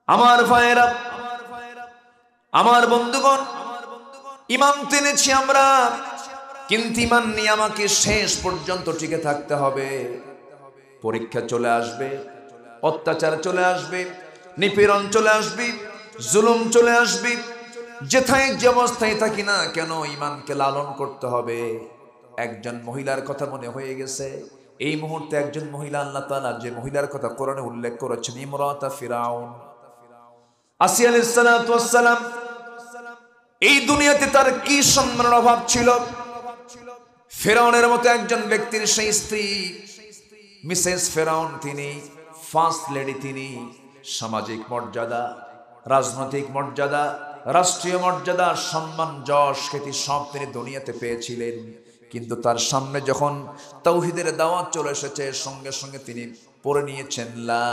আমার ভাইয়েরা, আমার বন্ধুগণ, ঈমান এনেছি আমরা, কিন্তু ঈমান নিয়ে আমাকে শেষ পর্যন্ত টিকে থাকতে হবে। পরীক্ষা চলে আসবে, অত্যাচার চলে আসবে, নিপীড়ন চলে আসবে, জুলুম চলে আসবে। যেথায় যে অবস্থায় থাকি না কেন ঈমানকে লালন করতে হবে। একজন মহিলার কথা মনে হয়ে গেছে এই মুহূর্তে। একজন মহিলা, আল্লাহ তাআলা যে মহিলার কথা কোরআনে উল্লেখ করেছেন, ইমরাতা ফিরাউন, আসিয়া আলাইহিস সালাতু ওয়াস সালাম। এই দুনিয়াতে তার কি সম্মানের অভাব ছিল। ফেরাউনের মতো একজন ব্যক্তির সেই স্ত্রী মিসেস ফেরাউন, তিনি ফার্স্ট লেডি, তিনি সামাজিক মর্যাদা, রাজনৈতিক মর্যাদা, রাষ্ট্রীয় মর্যাদা, সম্মান, যশ, খ্যাতি সব তিনি দুনিয়াতে পেয়েছিলেন। কিন্তু তার সামনে যখন তাওহীদের দাওয়াত চলে এসেছে, সঙ্গে সঙ্গে তিনি পড়ে নিয়েছেন লা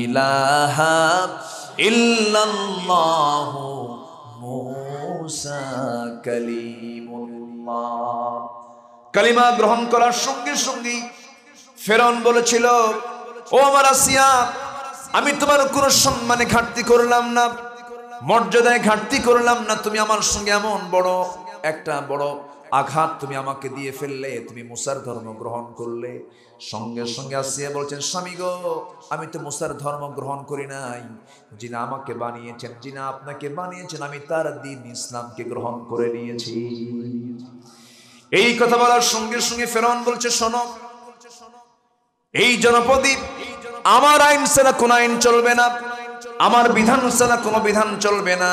ইলাহা ইল্লাল্লাহু মুসা কালিমুল্লাহ। কালিমা গ্রহণ করার সঙ্গে সঙ্গে ফেরাউন বলেছিল, ও আমার আসিয়া, আমি তোমার কোনো সম্মানে ঘাটতি করলাম না, মর্যাদায় ঘাটতি করলাম না, তুমি আমার সঙ্গে এমন একটা বড় আঘাত তুমি আমাকে দিয়ে ফেললে, তুমি মুসার ধর্ম গ্রহণ করলে। সঙ্গে সঙ্গে আসিয়া বলছেন, স্বামী গো, আমি তো মুসার ধর্ম গ্রহণ করি নাই, যিনি আমাকে বানিয়েছেন, যিনি আপনাকে বানিয়েছেন, আমি তার দ্বীন ইসলামকে গ্রহণ করে নিয়েছি। এই কথা বলার সঙ্গে সঙ্গে ফেরাউন বলছে, শোনো, এই জনপদে আমার আইন ছাড়া কোন আইন চলবে না, আমার বিধান ছাড়া কোনো বিধান চলবে না।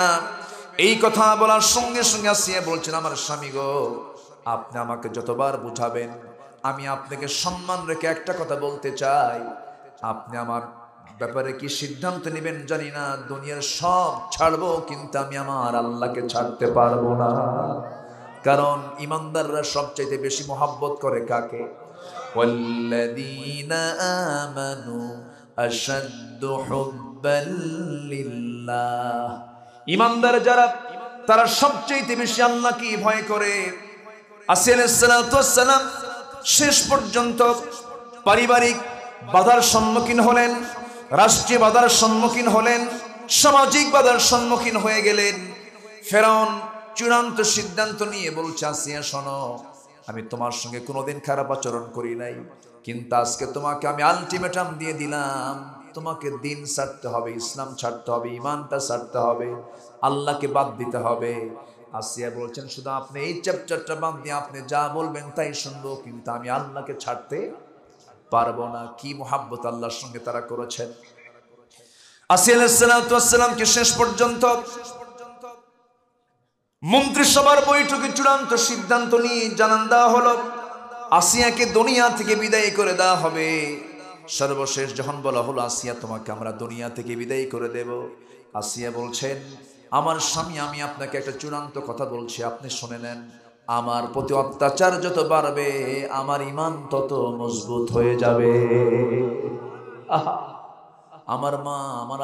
এই কথা বলার সঙ্গে সঙ্গে আসিয়া বলছেন, আমার স্বামী গো, আপনি আমাকে যতবার বুঝাবেন, আমি আপনাকে সম্মান রেখে একটা কথা বলতে চাই, আপনি আমার ব্যাপারে কি সিদ্ধান্ত নেবেন জানি না, দুনিয়ার সব ছাড়বো, কিন্তু আমি আমার আল্লাহকে ছাড়তে পারবো না। কারণ ইমানদাররা সবচাইতে বেশি মহব্বত করে কাকে? ওয়াল্লাযীনা আমানু আশাদ্দু হুব্বাল লিল্লাহ। ইমানদার যারা, তারা সবচাইতে বেশি আল্লাহকে ভয় করে। আসিয়া আলাইহিস সালাতু ওয়াস সালাম শেষ পর্যন্ত পারিবারিক বাধার সম্মুখীন হলেন, রাষ্ট্রীয় বাধার সম্মুখীন হলেন, সামাজিক বাধার সম্মুখীন হয়ে গেলেন। ফেরাউন চূড়ান্ত সিদ্ধান্ত নিয়ে বলছে, আসিয়া শোনো, আমি তোমার সঙ্গে কোনোদিন খারাপ আচরণ করি নাই, কিন্তু আজকে তোমাকে আমি আলটিমেটাম দিয়ে দিলাম, তোমাকে দিন ছাড়তে হবে, ইসলাম ছাড়তে হবে, ইমানটা ছাড়তে হবে, আল্লাহকে বাদ দিতে হবে। আসিয়া বলছেন, শুধু আপনি এই চ্যাপ্টারটা বাদ দিয়ে আপনি যা বলবেন তাই শুনবো, কিন্তু আমি আল্লাহকে ছাড়তে পারবো না। কি মুহাব্বত আল্লাহর সঙ্গে তারা করেছেন। আসিয়া আলাইহিস সালাতু ওয়াস সালামকে শেষ পর্যন্ত মন্ত্রিসভার বৈঠকে চূড়ান্ত সিদ্ধান্ত নিয়ে জানান দেওয়া হলো, আসিয়াকে দুনিয়া থেকে বিদায় করে দেওয়া হবে। সর্বশেষ যখন বলা হলো, আসিয়া, তোমাকে আমরা দুনিয়া থেকে বিদায় করে দেব, আসিয়া বলছেন, আমার স্বামী, আমি আপনাকে একটা চূড়ান্ত কথা বলছি, আপনি শুনে নেন। আমার প্রতি অত্যাচার যত বাড়বে, আমার ঈমান তত মজবুত হয়ে যাবে। আহা, আমার মা, আমার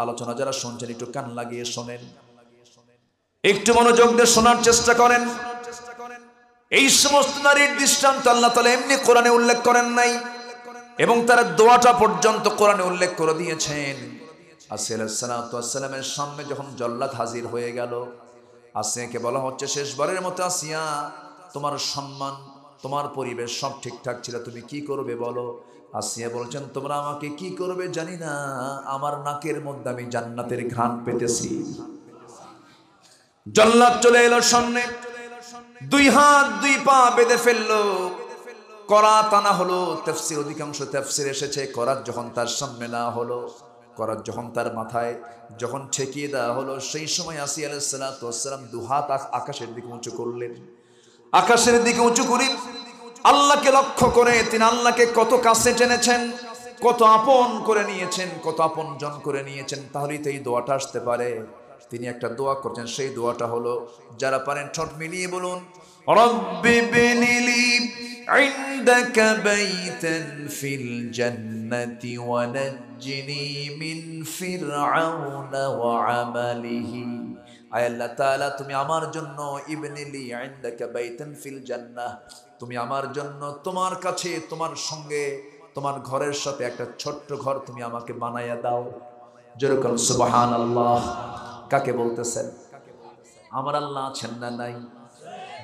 আলোচনা যারা শুনছেন, একটু কান লাগিয়ে শোনেন, একটু মনোযোগ দিয়ে শোনার চেষ্টা করেন। এই সমস্ত নারীর দৃষ্টান্ত আল্লাহ তাআলা এমনি কোরআনে উল্লেখ করেন নাই, এবং তার দোয়াটা পর্যন্ত কোরআনে উল্লেখ করে দিয়েছেন। আসিয়া আলাইহিস সালাতু ওয়াস সালামের সামনে যখন জল্লাদ হাজির হয়ে গেল, আসিয়াকে বলা হচ্ছে, শেষবারের মতো আসিয়া, তোমার সম্মান, তোমার পরিবেশ সব ঠিকঠাক ছিল, তুমি কি করবে বলো। আসিয়া বলছেন, তোমরা আমাকে কি করবে জানি না, আমার নাকের মধ্যে আমি জান্নাতের ঘ্রাণ পেতেছি। জল্লাদ চলে এলো সামনে, দুই হাত দুই পা বেঁধে ফেললো, করাত আনা হলো। তাফসীর, অধিকাংশ তাফসীর এসেছে, করাত যখন তার সামনে না হলো, করাত যখন তার মাথায় যখন ঠেকিয়ে দেওয়া হলো, সেই সময় আসিয়া আলাইহিস সালাতু ওয়াস সালাম দুহাত আকাশের দিকে উঁচু করলেন। আকাশের দিকে উঁচু করে আল্লাহকে লক্ষ্য করে, তিনি আল্লাহকে কত কাছে টেনেছেন, কত আপন করে নিয়েছেন, কত আপনজন করে নিয়েছেন, তাহলেই তো এই দোয়াটা আসতে পারে। তিনি একটা দোয়া করছেন, সেই দোয়াটা হলো, যারা পারেন ঠোঁট মিলিয়ে বলুন, রব্বি বিনিলি ইনদাকা বাইতান ফিল জান্নাতি ওয়া নাজ্জিনি মিন ফিরআউনা ওয়া আমালিহি। আয় আল্লাহ তাআলা, তুমি আমার জন্য ইবনিলি ইনদাকা বাইতান ফিল জান্নাহ, তুমি আমার জন্য তোমার কাছে, তোমার সঙ্গে, তোমার ঘরের সাথে একটা ছোট্ট ঘর তুমি আমাকে বানায়া দাও, যেরকম সুবহানাল্লাহ। কাকে বলতেছেন? আমার আল্লাহ আছেন না নাই?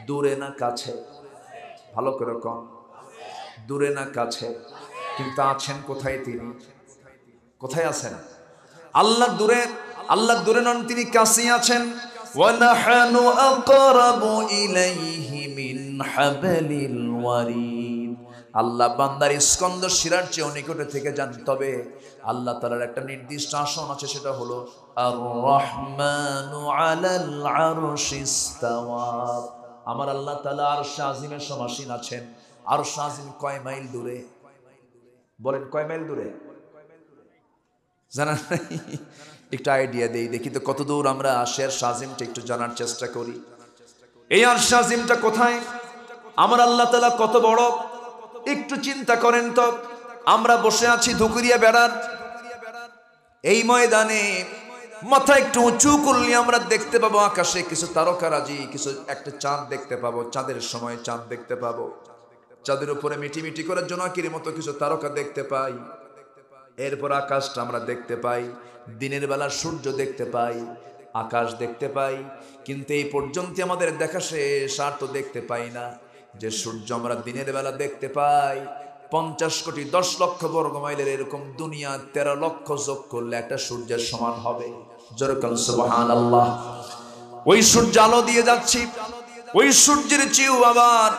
দূরে না কাছে? ভালো করে কম। দূরে না কাছে? কিন্তু আছেন কোথায় তিনি? কোথায় আছেন? আল্লাহ দূরে, আল্লাহ দূরে নন, তিনি কাছেই আছেন। ওয়া নাহনু আকরাবু ইলাইহি মিন হাবলিল ওয়ারিদ। আল্লাহ বান্দার স্কন্দ শিরার চেয়ে নিকটে থেকে যান, তবে আল্লাহ তাআলার একটা নির্দিষ্ট আসন আছে, সেটা হলো আর রহমানু আলাল আরশিস তাওয়া। আমার আল্লাহ তাআলা আরশ আজিমের সমাসীন আছেন। আরশ আজিম কয় মাইল দূরে? বলেন কয় মাইল দূরে? জানা নাই? একটু আইডিয়া দেই, দেখি তো কত দূর আমরা আরশের আজিমটা একটু জানার চেষ্টা করি। এই আরশ আজিমটা কোথায়? আমার আল্লাহ তাআলা কত বড় একটু চিন্তা করেন তো। আমরা বসে আছি ধুকুরিয়া বেড়ার এই ময়দানে, মাথা একটু উঁচু করলে আমরা দেখতে পাবো আকাশে কিছু তারকারাজি, কিছু একটা চাঁদ দেখতে পাবো। চাঁদের সময় চাঁদ দেখতে পাবো। চাঁদের উপরে মিটি মিটি করে জোনাকির মতো কিছু তারকা দেখতে পাই। এরপর আকাশটা আমরা দেখতে পাই, দিনের বেলা সূর্য দেখতে পাই, আকাশ দেখতে পাই। কিন্তু এই পর্যন্ত আমাদের দেখা শেষ, আর তো দেখতে পাই না। যে সূর্য আমরা দিনের বেলা দেখতে পাই 50 কোটি 10 লক্ষ বর্গ মাইলের, এরকম দুনিয়া 13 লক্ষ যোগ করলে একটা সূর্যের সমান হবে। যেরকম সুবহানাল্লাহ। ওই সূর্য আলো দিয়ে যাচ্ছি, ওই সূর্যের চেয়েও আবার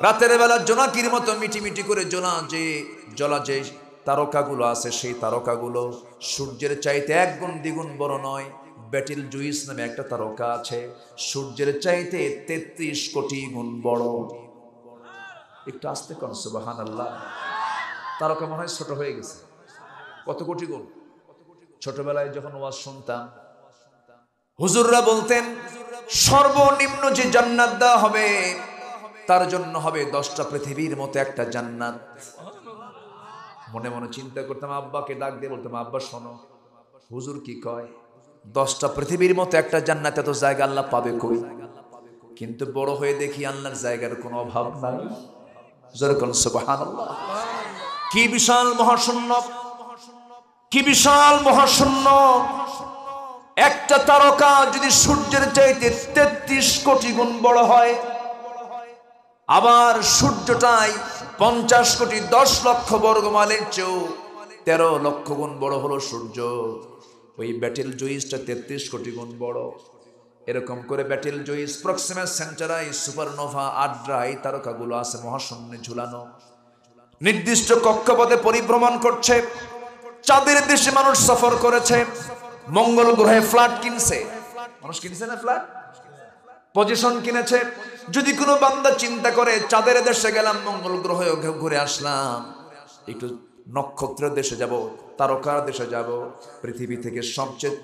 রাতের বেলা জোনাকির মতো মিটি মিটি করে জ্বলা যে তারকাগুলো আছে, সেই তারকাগুলো সূর্যের চাইতে 1 গুণ 2 গুণ বড় নয়। ব্যাটেল জুইস নামে একটা তারকা আছে, সূর্যের চাইতে 33 কোটি গুণ বড়। একটু আস্তে কর সুবহানাল্লাহ। তারকা মনে হয় ছোট হয়ে গেছে। কত কোটি গুণ? ছোটবেলায় যখন ওয়াজ শুনতাম, হুজুররা বলতেন সর্বনিম্ন যে জান্নাত দেওয়া হবে তার জন্য হবে 10টা পৃথিবীর মতো একটা জান্নাত। মনে মনে চিন্তা করতাম, আব্বাকে ডাক দিয়ে বলতাম, আব্বা শোনো, হুজুর কি কয়? 10টা পৃথিবীর মতো একটা জান্নাত, এত জায়গা আল্লাহ পাবে কই? কিন্তু বড় হয়ে দেখি আল্লাহর জায়গার কোনো অভাব নাই। যেরকম সুবহানাল্লাহ। কি বিশাল মহাশূন্য, কি বিশাল মহাশূন্য। একটা তারকা যদি সূর্যের চাইতে 33 কোটি গুণ বড় হয়, আবার সূর্যটাই 50 কোটি 10 লক্ষ বর্গ মাইলের চেয়েও 13 লক্ষ গুণ বড় হলো সূর্য। ওই ব্যাটেল জুইসটা 33 কোটি গুণ বড়। এরকম করে battle juice, Proxima Centauri, supernova, আড্রা, এই তারকাগুলো আছে মহাশূন্যে ঝুলানো। নির্দিষ্ট কক্ষপথে পরিভ্রমণ করছে। চাঁদের দেশে মানুষ সফর করেছে, মঙ্গল গ্রহে ফ্ল্যাট কিনছে। মানুষ কিনছে না ফ্ল্যাট? পজিশন কিনেছে। যদি কোনো বান্দা চিন্তা করে চাঁদের দেশে গেলাম, মঙ্গল গ্রহে ঘুরে আসলাম, একটু নক্ষত্রের দেশে যাব, তারকার দেশে যাব, পৃথিবী থেকে সবচেয়ে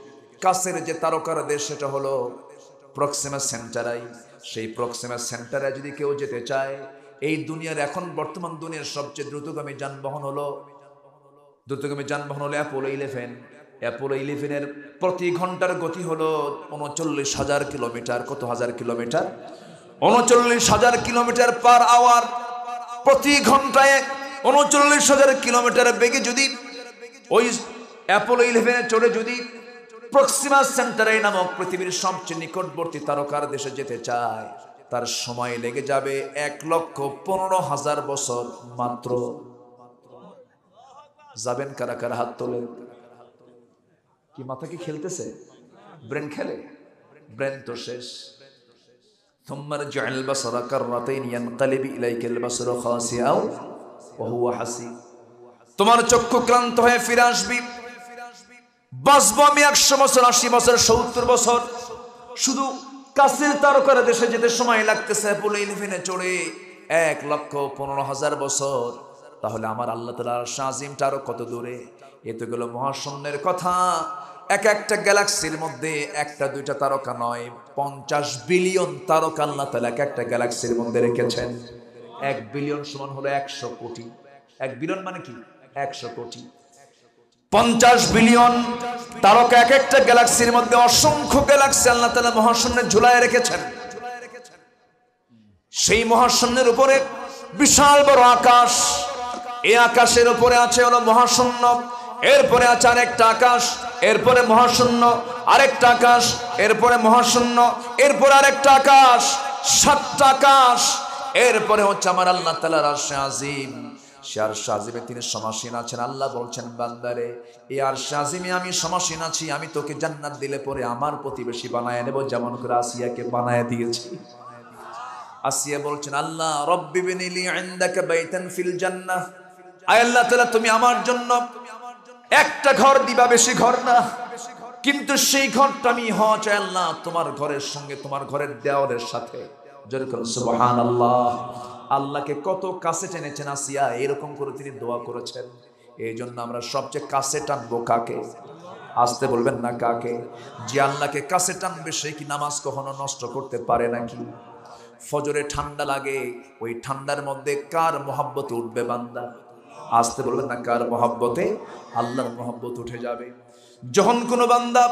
কাছের যে তারকার দেশ সেটা হলো প্রক্সিমা সেন্টারাই। সেই প্রক্সিমা সেন্টারে যদি কেউ যেতে চায়, এই দুনিয়ার এখন বর্তমান দুনিয়ার সবচেয়ে দ্রুতগামী যানবাহন হলো অ্যাপোলো 11। অ্যাপোলো 11-এর প্রতি ঘন্টার গতি হলো 39,000 কিলোমিটার। কত হাজার কিলোমিটার? 39,000 kilometre per hour. প্রতি ঘন্টায় 39,000 কিলোমিটার বেগে যদি ওই অ্যাপোলো 11-এ চড়ে যদি প্রক্সিমা সেন্টারাই নামক পৃথিবীর সবচেয়ে নিকটবর্তী তারকার দেশে যেতে চায়, তার সময় লেগে যাবে 1,15,000 বছর মাত্র। যাবেন কারা কারা? হাত তোলেন। কি মাথা কি খেলতেছে? ব্রেন খেলে? ব্রেন তো শেষ। থুম্মা রাজি'আল বাসারা কাররাতাইন ইয়ানকালিবু ইলাইকাল বাসারু খাসিআও ওয়া হুয়া হাসিব। তোমার চক্ষু ক্লান্ত হয়ে ফিরে আসবি। বাঁচবো আমি 100 বছর, 80 বছর, 70 বছর। শুধু কাছের তারকার দেশে যেতে সময় লাগতেছে অ্যাপোলো 11-এ চড়ে 1,15,000 বছর। তাহলে আমার আল্লাহ তাআলার শাজিমটা আরো কত দূরে? এ তো গেল মহাশূন্যের কথা। একটা গ্যালাক্সির মধ্যে একটা দুইটা তারকা নয়, 50 বিলিয়ন তারকা আল্লাহ তাআলা একটা গ্যালাক্সির মধ্যে রেখেছেন। 1 বিলিয়ন সমান হলো 100 কোটি। 1 বিলিয়ন মানে কি? 100 কোটি। 50 বিলিয়ন তারকা একটা গ্যালাক্সির মধ্যে। অসংখ্য গ্যালাক্সি আল্লাহ তাআলা মহাশূন্যে ঝুলায় রেখেছেন। সেই মহাশূন্যের উপরে বিশাল বড় আকাশ। এই আকাশের উপরে আছে হলো মহাশূন্য। এরপরে আছে আরেকটা আকাশ, এরপরে মহাশূন্য, আরেকটা আকাশ, এরপরে মহাশূন্য, এরপরে আরেকটা আকাশ, 7টা আকাশ। এরপরে হচ্ছে আমার আল্লাহ তাআলার আরশে আজিম। সে আরশে আজিমে তিনি সমাসীন আছেন। আল্লাহ বলছেন, বান্দারে এই আরশে আজিমে আমি সমাসীন আছি, আমি তোকে জান্নাত দিলে পরে আমার প্রতিবেশী বানায় নেব, যেমন করে আসিয়াকে বানায় দিয়েছি। আসিয়া বলছেন, আল্লাহ রব্বি বিনিলি ইনদাকা বাইতান ফিল জান্নাহ, আয় আল্লাহ তাআলা তুমি আমার জন্য একটা ঘর দিবা, বেশি ঘর না, কিন্তু সেই ঘরটা আমি হওয়া চাই আল্লাহ তোমার ঘরের সঙ্গে, তোমার ঘরের দেওয়ালের সাথে। জোরে করুন সুবহানাল্লাহ। আল্লাহকে কত কাছে টেনেছেন আসিয়া, এরকম করে তিনি দোয়া করেছেন। এই জন্য আমরা সবচেয়ে কাছে টানবো কাকে? আসতে বলবেন না কাকে? যে আল্লাহকে কাছে টানবে সে কি নামাজ কখনো নষ্ট করতে পারে নাকি? ফজরে ঠান্ডা লাগে, ওই ঠান্ডার মধ্যে কার মহব্বতে উঠবে বান্দা? আসতে বলবেন না কার মহব্বতে? আল্লাহর মহব্বত উঠে যাবে। যখন কোনো বান্দা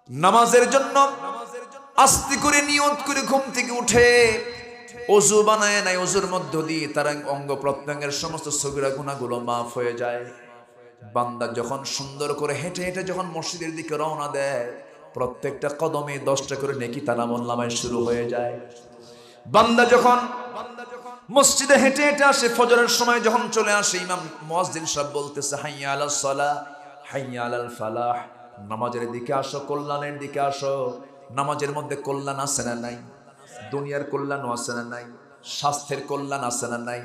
নামাজের জন্য আস্তে করে নিয়ত করে ঘুম থেকে উঠে, ওযু বানায় নাই, ওযুর মধ্য দিয়ে তার অঙ্গ প্রত্যঙ্গের সমস্ত সগীরা গুনাহগুলো মাফ হয়ে যায়। বান্দা যখন সুন্দর করে হেঁটে হেঁটে যখন মসজিদের দিকে রওনা দেয়, প্রত্যেকটা কদমে 10টা করে নেকি তার আমলনামায় শুরু হয়ে যায়। বান্দা যখন মসজিদে হেঁটে হেঁটে আসে, ফজরের সময় যখন চলে আসে, ইমাম মুয়াজ্জিন সাহেব বলতেছে, হাইয়া আলাস সালাহ, হাইয়া আলাল ফালাহ, নামাজের দিকে আসো, কল্যাণের দিকে আসো। নামাজের মধ্যে কল্যাণ আছে না নাই? দুনিয়ার কল্যাণও আছে না নাই? স্বাস্থ্যের কল্যাণ আছে না নাই?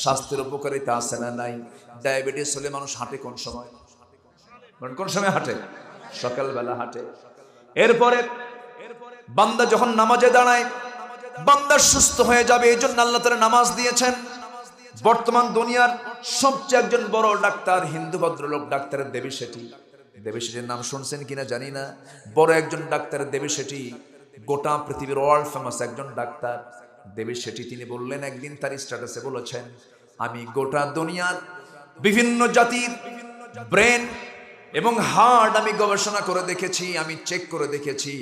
স্বাস্থ্যের উপকারিতা আছে না নাই? ডায়াবেটিস হলে মানুষ হাঁটে কোন সময়? কোন সময় হাঁটে? সকালবেলা হাঁটে। এরপরে বান্দা যখন নামাজে দাঁড়ায়, বান্দা সুস্থ হয়ে যাবে। এই জন্য আল্লাহ তাআলা নামাজ দিয়েছেন। বর্তমান দুনিয়ার সবচেয়ে একজন বড় ডাক্তার, হিন্দু ভদ্রলোক, ডাক্তার দেবী শেঠি। দেবী শেঠির নাম শুনছেন কিনা জানি না। বড় একজন ডাক্তার দেবী শেঠি, গোটা পৃথিবীর ওয়ার্ল্ড ফেমাস একজন ডাক্তার দেবী শেঠি। তিনি বললেন, একদিন তার স্ট্যাটাসে বলেছেন, আমি গোটা দুনিয়ার বিভিন্ন জাতির ব্রেন এবং হার্ট আমি গবেষণা করে দেখেছি, আমি চেক করে দেখেছি।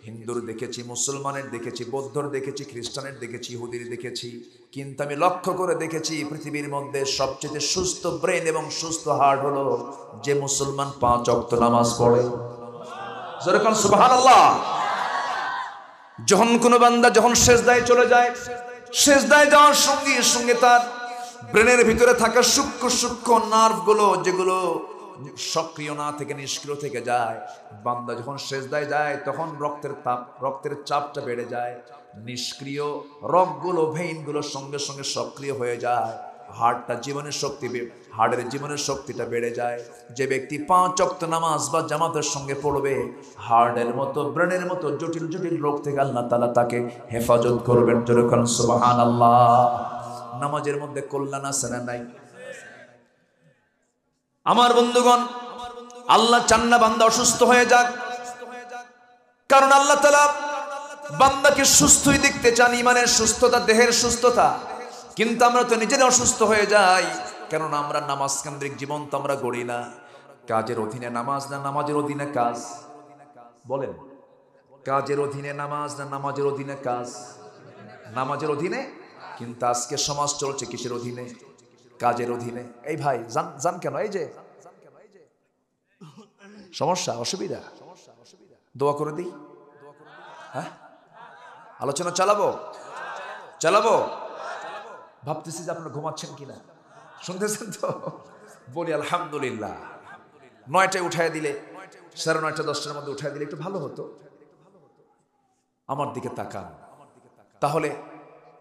হিন্দুর দেখেছি, মুসলমানের দেখেছি, বৌদ্ধর দেখেছি, খ্রিস্টানের দেখেছি, ইহুদির দেখেছি, কিন্তু আমি লক্ষ্য করে দেখেছি পৃথিবীর মধ্যে সবচেয়ে সুস্থ ব্রেন এবং সুস্থ হার্ট হলো যে মুসলমান 5 ওয়াক্ত নামাজ পড়ে। জোরে কোন সুবহানাল্লাহ। যখন কোনো বান্দা যখন সেজদায় চলে যায়, সেজদায় যাওয়ার সঙ্গে সঙ্গে তার ব্রেনের ভিতরে থাকা সূক্ষ্ম সূক্ষ্ম নার্ভগুলো, যেগুলো সক্রিয় না থেকে নিষ্ক্রিয় থেকে যায়, বান্দা যখন সেজদায় যায় তখন রক্তের চাপটা বেড়ে যায়। নিষ্ক্রিয় রগগুলো, ভেইনগুলো সঙ্গে সঙ্গে সক্রিয় হয়ে যায়। হার্টের জীবনের শক্তিটা বেড়ে যায়। যে ব্যক্তি 5 ওয়াক্ত নামাজ বা জামাতের সঙ্গে পড়বে, হার্টের মতো, ব্রেনের মতো জটিল জটিল রোগ থেকে আল্লাহ তাআলা তাকে হেফাজত করবেন। যেরকম সুবহানাল্লাহ। নামাজের মধ্যে কল্যাণ আছে না নাই? আমার বন্ধুগণ, আল্লাহ চান না বান্দা অসুস্থ হয়ে যাক, কারণ আল্লাহ তাআলা বান্দাকে সুস্থই দেখতে চান, ইমানের সুস্থতা, দেহের সুস্থতা। কিন্তু আমরা তো নিজেরা অসুস্থ হয়ে যাই, কেননা আমরা নামাজ কেন্দ্রিক জীবন তো আমরা গড়ি না। কাজের অধীনে নামাজ না নামাজের অধীনে কাজ? বলেন, কাজের অধীনে নামাজ না নামাজের অধীনে কাজ? নামাজের অধীনে। কিন্তু আজকে সমাজ চলছে কিসের অধীনে? কাজের অধীনে। এই ভাই জান কেন? এই যে সমস্যা, অসুবিধা, দোয়া করে দিই। হ্যাঁ, আলোচনা চালাবো। ভাবতেছি যে আপনারা ঘুমাচ্ছেন কিনা, শুনতেছেন তো? বলি আলহামদুলিল্লাহ। 9টায় উঠায় দিলে, 9:30 10টার মধ্যে উঠায় দিলে একটু ভালো হতো। আমার দিকে তাকান। তাহলে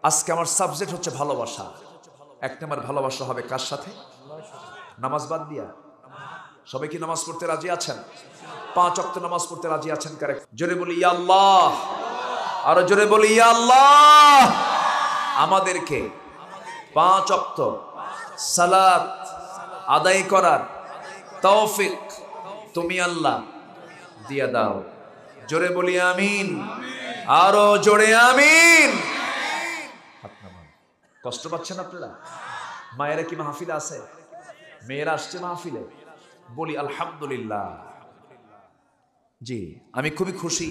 আজকে আমার সাবজেক্ট হচ্ছে ভালোবাসা। 1 নম্বর ভালোবাসা হবে কার সাথে? নামাজ বাদ দিয়া। সবাই কি নামাজ পড়তে রাজি আছেন? 5 ওয়াক্ত নামাজ পড়তে রাজি আছেন কারে? জোরে বলি ইয়া আল্লাহ। আরো জোরে বলি ইয়া আল্লাহ। আমাদেরকে 5 ওয়াক্ত সালাত আদায় করার তৌফিক তুমি আল্লাহ দিয়া দাও। জোরে বলি আমিন। আরো জোরে আমিন। কষ্ট পাচ্ছেন আপনারা? মায়েরা কি মাহফিলে আছে? মেয়েরা আসছে মাহফিলে? বলি আলহামদুলিল্লাহ। জি, আমি খুবই খুশি,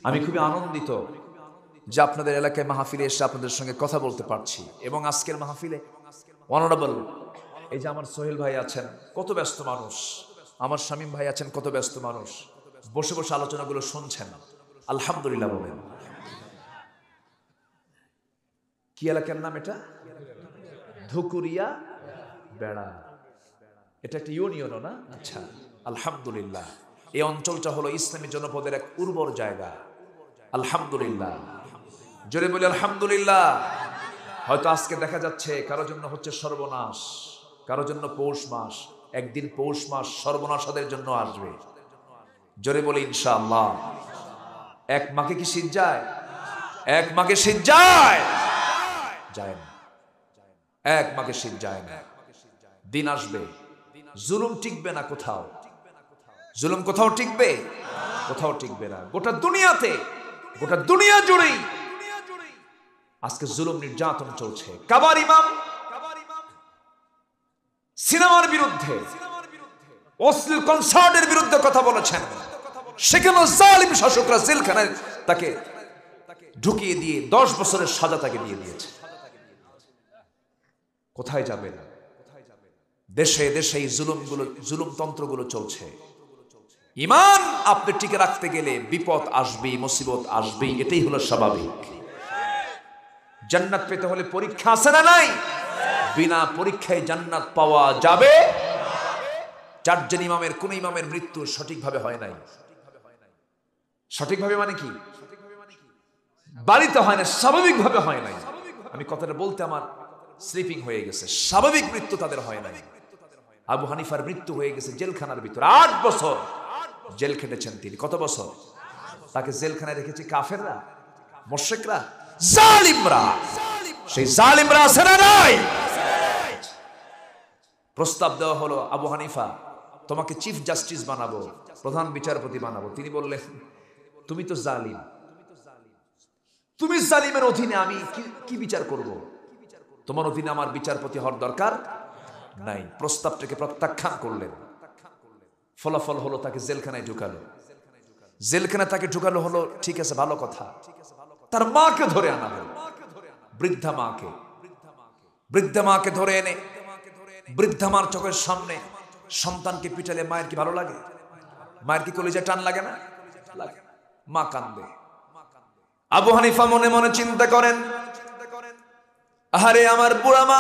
আমি খুবই আনন্দিত যে আপনাদের এলাকায় মাহফিলে এসে আপনাদের সঙ্গে কথা বলতে পারছি। এবং আজকের মাহফিলে অনারেবল এই যে আমার সোহেল ভাই আছেন, কত ব্যস্ত মানুষ, আমার শামীম ভাই আছেন, কত ব্যস্ত মানুষ, বসে বসে আলোচনাগুলো শুনছেন, আলহামদুলিল্লাহ বলেন। কি এলাকার নাম এটা? ধুকুরিয়া বেড়া। এটা একটা ইউনিয়নও না? আচ্ছা, আলহামদুলিল্লাহ। এই অঞ্চলটা হলো ইসলামী জনপদের এক উর্বর জায়গা, আলহামদুলিল্লাহ। জোরে বলি আলহামদুলিল্লাহ। হয়তো আজকে দেখা যাচ্ছে কারো জন্য হচ্ছে সর্বনাশ, কারো জন্য পৌষ মাস, একদিন পৌষ মাস সর্বনাশদের জন্য আসবে। জোরে বলি ইনশাআল্লাহ। এক মাকে কি শীত যায়? এক মাকে শীত যায়? যায় না, এক মাকে শীত যায় না। দিন আসবে, জুলুম টিকবে না কোথাও, জুলুম কোথাও টিকবে? কোথাও টিকবে না। গোটা দুনিয়াতে, গোটা দুনিয়া জুড়েই আজকে জুলুম নির্যাতন চলছে। কাবার ইমাম সিনেমার বিরুদ্ধে, অশ্লীল কনসার্টের বিরুদ্ধে কথা বলেছেন, সেখানে জালিম শাসকরা জেলখানায় তাকে ঢুকিয়ে দিয়ে 10 বছরের সাজা তাকে দিয়ে দিয়েছে। কোথায় যাবেন? দেশে দেশে এই জুলুমতন্ত্রগুলো চলছে। ঈমান আপনি টিকে রাখতে গেলে বিপদ আসবেই, মুসিবত আসবেই, এটাই হলো স্বাভাবিক। জান্নাত পেতে হলে পরীক্ষা আছে না নাই? বিনা পরীক্ষায় জান্নাত পাওয়া যাবে? 4 জন ইমামের কোন ইমামের মৃত্যু সঠিকভাবে হয় নাই। সঠিকভাবে মানে কি? বাড়িতে হয় না, স্বাভাবিকভাবে হয় নাই। আমি কথাটা বলতে আমার স্লিপিং হয়ে গেছে। স্বাভাবিক মৃত্যু তাদের হয় নাই। আবু হানিফার মৃত্যু হয়ে গেছে জেলখানার ভিতরে। 8 বছর জেল খেটেছেন তিনি। কত বছর? তাকে জেলখানায় রেখেছে কাফেররা, মুশরিকরা, জালিমরা। সেই জালিমরা আছে না নাই? প্রস্তাব দেওয়া হলো, আবু হানিফা তোমাকে চিফ জাস্টিস বানাবো, প্রধান বিচারপতি বানাবো। তিনি বললেন, তুমি তো জালিম, তুমি জালিমের অধীনে আমি কি বিচার করব? তোমার অধীনে আমার বিচারপতি হওয়ার দরকার নাই। প্রস্তাবটাকে প্রত্যাখ্যান করলেন। ফলাফল হলো তাকে জেলখানায় ঢুকালো। জেলখানায় তাকে ঢুকালো হলো, ঠিক আছে, ভালো কথা। তার মাকে ধরে আনা হলো, বৃদ্ধা মাকে। বৃদ্ধা মাকে ধরে এনে বৃদ্ধা মার চোখের সামনে সন্তানকে পিটালে মায়ের কি ভালো লাগে? মায়ের কি কলিজায় টান লাগে না? লাগে। মা কান্দে। আবু হানিফা মনে মনে চিন্তা করেন, আরে আমার বুড়া মা,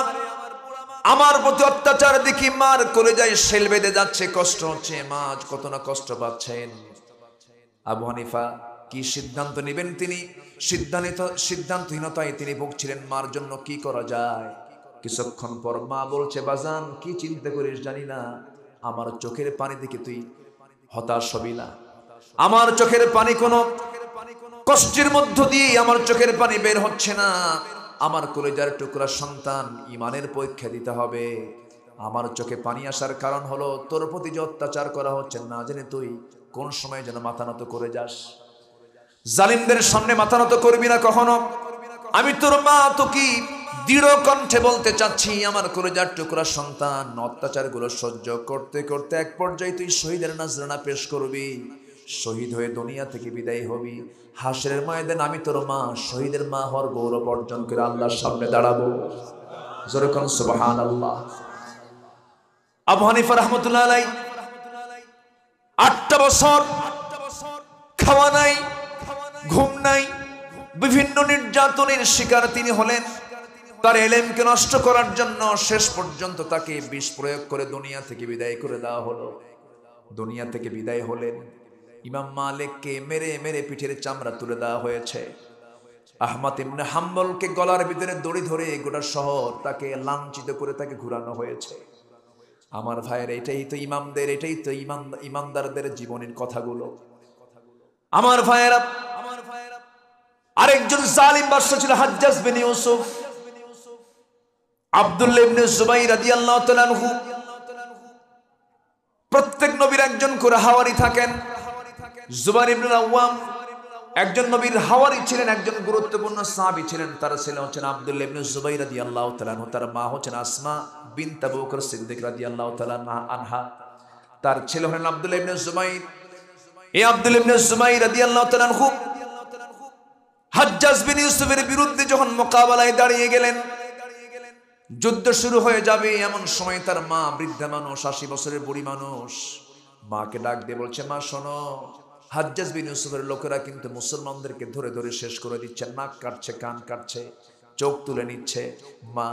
আমার প্রতি অত্যাচার দেখি মার কলিজায় শেল বেঁধে যাচ্ছে, কষ্ট হচ্ছে, মা কত না কষ্ট পাচ্ছেন। আবু হানিফা কি সিদ্ধান্ত নেবেন? তিনি সিদ্ধান্তহীনতায় তিনি ভুগছিলেন। মার জন্য কি করা যায়? কিছুক্ষণ পর মা বলছে, বাজান কি চিন্তা করিস জানি না, আমার চোখের পানি দেখে তুই হতাশ হবি না। আমার চোখের পানি কোনো কষ্টের মধ্য দিয়ে আমার চোখের পানি বের হচ্ছে না। আমার কলিজার টুকরা সন্তান, ইমানের পরীক্ষা দিতে হবে। আমার চোখে পানি আসার কারণ হলো তোর প্রতি যে অত্যাচার করা হচ্ছে, না জেনে তুই কোন সময় যেন মাথা নত করে যাস। জালিমদের সামনে মাথা নত করবি না কখনো। আমি তোর মা, তো কি দৃঢ় কণ্ঠে বলতে চাচ্ছি, আমার কলিজার টুকরা সন্তান, অত্যাচারগুলো সহ্য করতে করতে এক পর্যায়ে তুই শহীদের নাজরানা পেশ করবি, শহীদ হয়ে দুনিয়া থেকে বিদায় হবি। হাসরের ময়দানে আমি তোর মা, শহীদের মা হওয়ার গৌরব অর্জন করে আল্লাহর সামনে দাঁড়াবো। জোরে কোন সুবহানাল্লাহ। আবু হানিফা রাহমাতুল্লাহ আলাইহি 8টা বছর খাওয়া নাই, ঘুম নাই, বিভিন্ন নির্যাতনের শিকার তিনি হলেন। তার ইলমকে নষ্ট করার জন্য শেষ পর্যন্ত তাকে বিষ প্রয়োগ করে দুনিয়া থেকে বিদায় করে দেওয়া হলো। দুনিয়া থেকে বিদায় হলেন। ইমাম মালিককে মেরে মেরে পিঠের চামড়া তুলে দেওয়া হয়েছে। আহমদ ইবনে হাম্বলকে গলার ভিতরে দড়ি ধরে গোটা শহর তাকে লাঞ্ছিত করে তাকে ঘুরানো হয়েছে। আমার ভাইয়ের, এটাই তো ইমামদের, এটাই তো ইমানদারদের জীবনের কথাগুলো। আমার ভাইয়েরা, আরেকজন জালিম বাদশা ছিল হাজ্জাজ বিন ইউসুফ। আব্দুল্লাহ ইবনে জুবাইর রাদিয়াল্লাহু তাআলা আনহু, প্রত্যেক নবীর একজন করে হাওয়ারি থাকেন। জুবাইর ইবনে আওয়াম একজন নবীর হাওয়ারি ছিলেন, একজন গুরুত্বপূর্ণ সাহাবী ছিলেন। তার ছেলে হচ্ছেন আব্দুল্লাহ ইবনে জুবাইর রাদিয়াল্লাহু তাআলা আনহু, তার মা হচ্ছেন আসমা বিনত আবু বকর সিদ্দিক রাদিয়াল্লাহু তাআলা আনহা। তার ছেলে হলেন আব্দুল্লাহ ইবনে জুবাইর। এই আব্দুল্লাহ ইবনে জুবাইর রাদিয়াল্লাহু তাআলা আনহু হাজ্জাজ বিন ইউসুফের বিরুদ্ধে যখন মোকাবেলায় দাঁড়িয়ে গেলেন, যুদ্ধ শুরু হয়ে যাবে এমন সময় তার মা, বৃদ্ধা মানুষ, 80 বছরের বুড়ি মানুষ, মাকে ডাক দিয়ে বলছে, মা শোনো, হাজ্জাজ বিন ইউসুফের লোকেরা কিন্তু মুসলমানদেরকে ধরে ধরে শেষ করে দিচ্ছে, নাক কাটছে, কান কাটছে, চোখ তুলে নিচ্ছে। মা,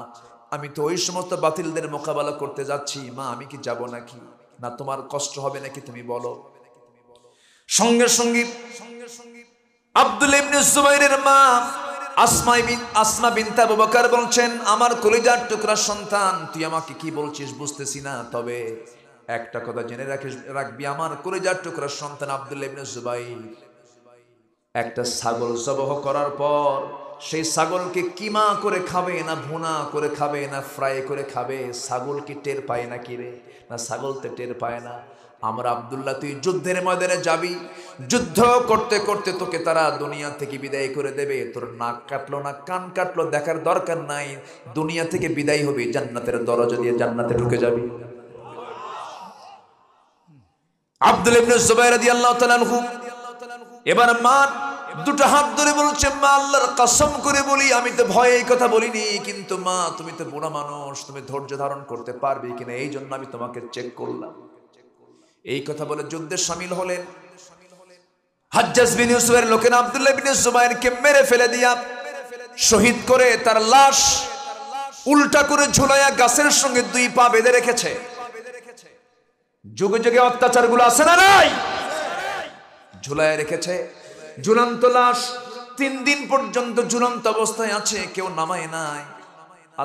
আমি তো ওই সমস্ত বাতিলদের মোকাবেলা করতে যাচ্ছি, মা আমি কি যাব নাকি? না তোমার কষ্ট হবে নাকি তুমি বলো। সঙ্গে সঙ্গে আব্দুল্লাহ ইবনে জুবাইরের মা আসমা বিনতে আবু বকর বলছেন, আমার কলিজার টুকরা সন্তান, তুই আমাকে কি বলছিস বুঝতেছি না, তবে একটা কথা জেনে রাখবি, আমার কলিজার টুকরা সন্তান আব্দুল্লাহ ইবনে জুবাইর একটা ছাগল জবাহ করার পর সেই ছাগলকে কিমা করে খাবে, না ভুনা করে খাবে, না ফ্রাই করে খাবে, ছাগল কি টের পায় না কি রে? না ছাগল তো টের পায় না। আমরা আব্দুল্লাহ, তুই যুদ্ধের ময়দানে যাবি, যুদ্ধ করতে করতে তোকে তারা দুনিয়া থেকে বিদায় করে দেবে, তোর নাক কাটলো না কান কাটলো দেখার দরকার নাই, দুনিয়া থেকে বিদায় হবি, জান্নাতের দরজা দিয়ে জান্নাতে ঢুকে যাবি। আব্দুল্লাহ ইবনে জুবাইর রাদিয়াল্লাহু তাআলা আনহু এবার মা দুটো হাত ধরে বলছে, মা আল্লাহর কসম করে বলি, আমি তো ভয়ে এই কথা বলিনি, কিন্তু মা তুমি তো বুড়া মানুষ, তুমি ধৈর্য ধারণ করতে পারবে কিনা, এই জন্য আমি তোমাকে চেক করলাম। এই কথা বলে যুদ্ধে শামিল হলেন। হাজ্জাজ বিন ইউসুফের লোকেরা আব্দুল্লাহ ইবনে জুবাইরকে মেরে ফেলে দিয়া, শহীদ করে তার লাশ উল্টা করে ঝুলাইয়া গাছের সঙ্গে 2 পা বেঁধে রেখেছে। যুগে যুগে অত্যাচারগুলো আছে না নাই? ঝুলাইয়া রেখেছে, ঝুলন্ত লাশ 3 দিন পর্যন্ত ঝুলন্ত অবস্থায় আছে, কেউ নামায় নাই।